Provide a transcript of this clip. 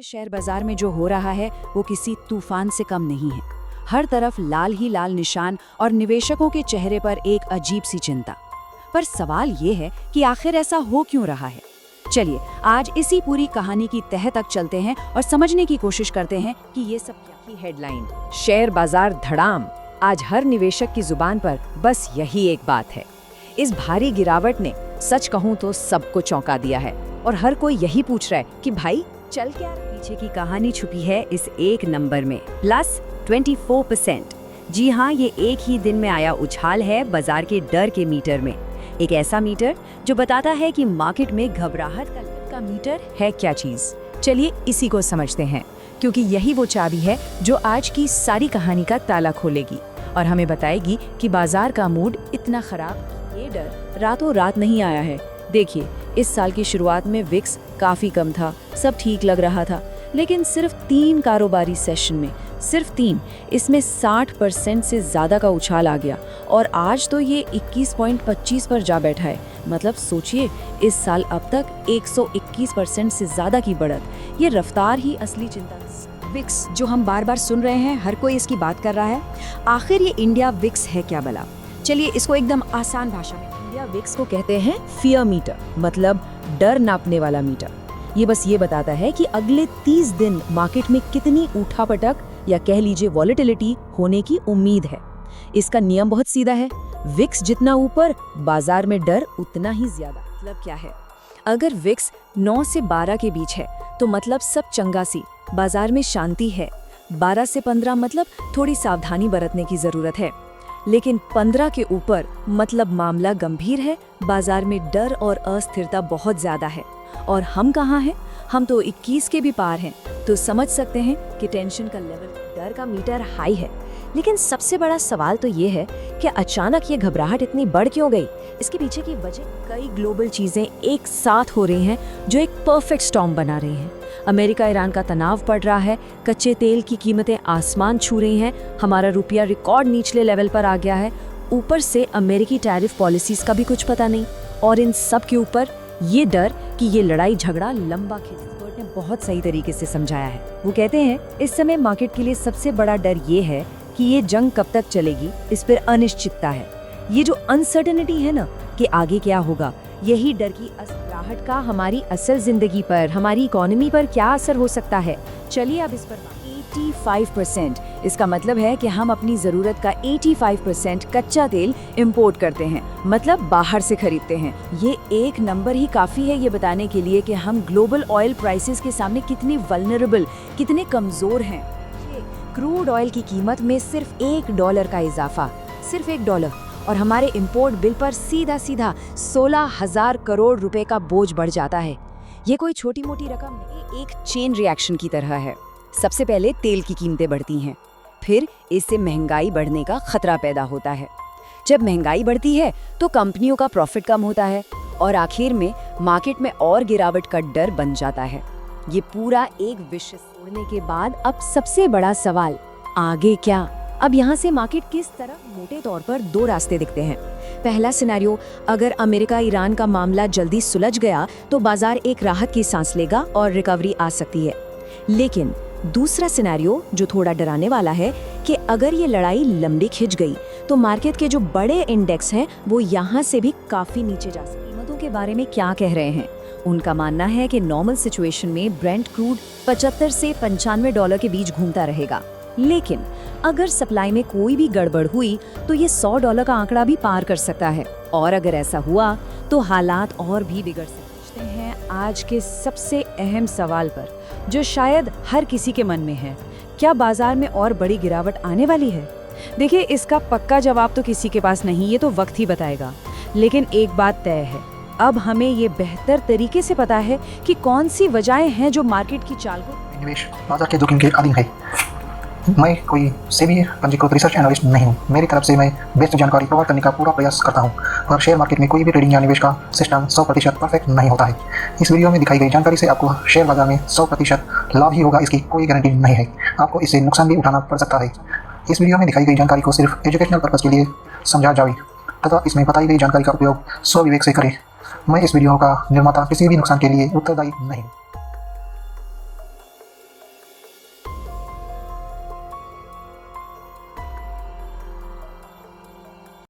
देखिए, शेयर बाजार में जो हो रहा है वो किसी तूफान से कम नहीं है। हर तरफ लाल ही लाल निशान और निवेशकों के चेहरे पर एक अजीब सी चिंता। पर सवाल ये है कि आखिर ऐसा हो क्यों रहा है। चलिए आज इसी पूरी कहानी की तह तक चलते हैं और समझने की कोशिश करते हैं कि ये सब क्या की हेडलाइन, शेयर बाजार धड़ाम। आज हर निवेशक की जुबान पर बस यही एक बात है। इस भारी गिरावट ने सच कहूं तो सबको चौंका दिया है और हर कोई यही पूछ रहा है कि भाई चल क्या रहा? पीछे की कहानी छुपी है इस एक नंबर में, +24%। जी हाँ, ये एक ही दिन में आया उछाल है बाजार के डर के मीटर में। एक ऐसा मीटर जो बताता है कि मार्केट में घबराहट का मीटर है क्या चीज। चलिए इसी को समझते हैं, क्योंकि यही वो चाबी है जो आज की सारी कहानी का ताला खोलेगी और हमें बताएगी कि बाजार का मूड इतना खराब। ये डर रातों रात नहीं आया है। देखिए, इस साल की शुरुआत में विक्स काफी कम था, सब ठीक लग रहा था, लेकिन सिर्फ 3 कारोबारी सेशन में, सिर्फ 3, इसमें 60% से ज्यादा का उछाल आ गया और आज तो ये 21.25 पर जा बैठा है। मतलब सोचिए, इस साल अब तक 121% से ज्यादा की बढ़त। ये रफ्तार ही असली चिंता है। विक्स जो हम बार बार सुन रहे हैं, हर कोई इसकी बात कर रहा है। आखिर ये इंडिया विक्स है क्या भला? चलिए इसको एकदम आसान भाषा में, इंडिया विक्स को कहते हैं फियर मीटर, मतलब डर नापने वाला मीटर। ये बस ये बताता है कि अगले 30 दिन मार्केट में कितनी उठापटक या कह लीजिए वॉलेटिलिटी होने की उम्मीद है। इसका नियम बहुत सीधा है, विक्स जितना ऊपर बाजार में डर उतना ही ज्यादा। मतलब क्या है? अगर विक्स 9 से 12 के बीच है तो मतलब सब चंगा सी, बाजार में शांति है। 12 से 15 मतलब थोड़ी सावधानी बरतने की जरूरत है। लेकिन 15 के ऊपर मतलब मामला गंभीर है, बाजार में डर और अस्थिरता बहुत ज्यादा है। और हम कहाँ हैं? हम तो 21 के भी पार हैं। तो समझ सकते हैं कि टेंशन का लेवल, डर का मीटर हाई है। लेकिन सबसे बड़ा सवाल तो ये है कि अचानक ये घबराहट इतनी बढ़ क्यों गई? इसके पीछे की वजह कई ग्लोबल चीजें एक साथ हो रही हैं जो एक परफेक्ट स्टॉर्म बना रही हैं। अमेरिका ईरान का तनाव बढ़ रहा है, कच्चे तेल की कीमतें आसमान छू रही हैं, हमारा रुपया रिकॉर्ड निचले लेवल पर आ गया है। ऊपर से अमेरिकी टैरिफ पॉलिसीज का भी कुछ पता नहीं, और इन सब के ऊपर ये डर कि ये लड़ाई झगड़ा लंबा खींचे। ने बहुत सही तरीके से समझाया है। वो कहते हैं इस समय मार्केट के लिए सबसे बड़ा डर ये है कि ये जंग कब तक चलेगी, इस पर अनिश्चितता है। ये जो अनसर्टेनिटी है ना कि आगे क्या होगा, यही डर की असराहट का हमारी असल जिंदगी पर, हमारी इकोनॉमी पर क्या असर हो सकता है। चलिए अब इस पर 85%, इसका मतलब है कि हम अपनी जरूरत का 85% कच्चा तेल इंपोर्ट करते हैं, मतलब बाहर से खरीदते हैं। ये एक नंबर ही काफी है ये बताने के लिए कि हम ग्लोबल ऑयल प्राइसेस के सामने कितने वल्नरेबल, कितने कमजोर हैं। क्रूड ऑयल की कीमत में सिर्फ $1 का इजाफा, सिर्फ $1, और हमारे इंपोर्ट बिल पर सीधा सीधा 16,000 करोड़ रुपए का बोझ बढ़ जाता है। ये कोई छोटी मोटी रकम नहीं, एक चेन रिएक्शन की तरह है। सबसे पहले तेल की कीमतें बढ़ती हैं, फिर इससे महंगाई बढ़ने का खतरा पैदा होता है। जब महंगाई बढ़ती है तो कंपनियों का प्रॉफिट कम होता है और आखिर में मार्केट में और गिरावट का डर बन जाता है। ये पूरा एक विषय छोड़ने के बाद अब सबसे बड़ा सवाल, आगे क्या? अब यहाँ से मार्केट किस तरफ? मोटे तौर पर 2 रास्ते दिखते हैं। पहला सिनेरियो, अगर अमेरिका ईरान का मामला जल्दी सुलझ गया तो बाजार एक राहत की सांस लेगा और रिकवरी आ सकती है। लेकिन दूसरा सिनेरियो जो थोड़ा डराने वाला है कि अगर ये लड़ाई लंबी खिंच गई तो मार्केट के जो बड़े इंडेक्स हैं वो यहाँ से भी काफी नीचे जा सकते। कीमतों के बारे में क्या कह रहे हैं? उनका मानना है कि नॉर्मल सिचुएशन में ब्रेंट क्रूड 75 से $95 के बीच घूमता रहेगा, लेकिन अगर सप्लाई में कोई भी गड़बड़ हुई तो ये $100 का आंकड़ा भी पार कर सकता है। और अगर ऐसा हुआ तो हालात और भी बिगड़ सकते हैं। आज के सबसे अहम सवाल पर जो शायद हर किसी के मन में है, क्या बाजार में और बड़ी गिरावट आने वाली है? देखिए, इसका पक्का जवाब तो किसी के पास नहीं, ये तो वक्त ही बताएगा। लेकिन एक बात तय है, अब हमें ये बेहतर तरीके से पता है कि कौन सी वजहें हैं जो मार्केट की चाल को। निवेश बाजार के जोखिम के अधीन है। मैं कोई सेबी पंजीकृत रिसर्च एनालिस्ट नहीं हूँ। मेरी तरफ से मैं बेस्ट जानकारी प्रोवाइड करने का पूरा प्रयास करता हूँ, और शेयर मार्केट में कोई भी ट्रेडिंग या निवेश का सिस्टम 100% परफेक्ट नहीं होता है। इस वीडियो में दिखाई गई जानकारी से आपको शेयर बाजार में 100% लाभ ही होगा, इसकी कोई गारंटी नहीं है। आपको इससे नुकसान भी उठाना पड़ सकता है। इस वीडियो में दिखाई गई जानकारी को सिर्फ एजुकेशनल पर्पज़ के लिए समझा जाए तथा इसमें बताई गई जानकारी का उपयोग स्वविवेक से करें। मैं इस वीडियो का निर्माता किसी भी नुकसान के लिए उत्तरदायी नहीं हूँ।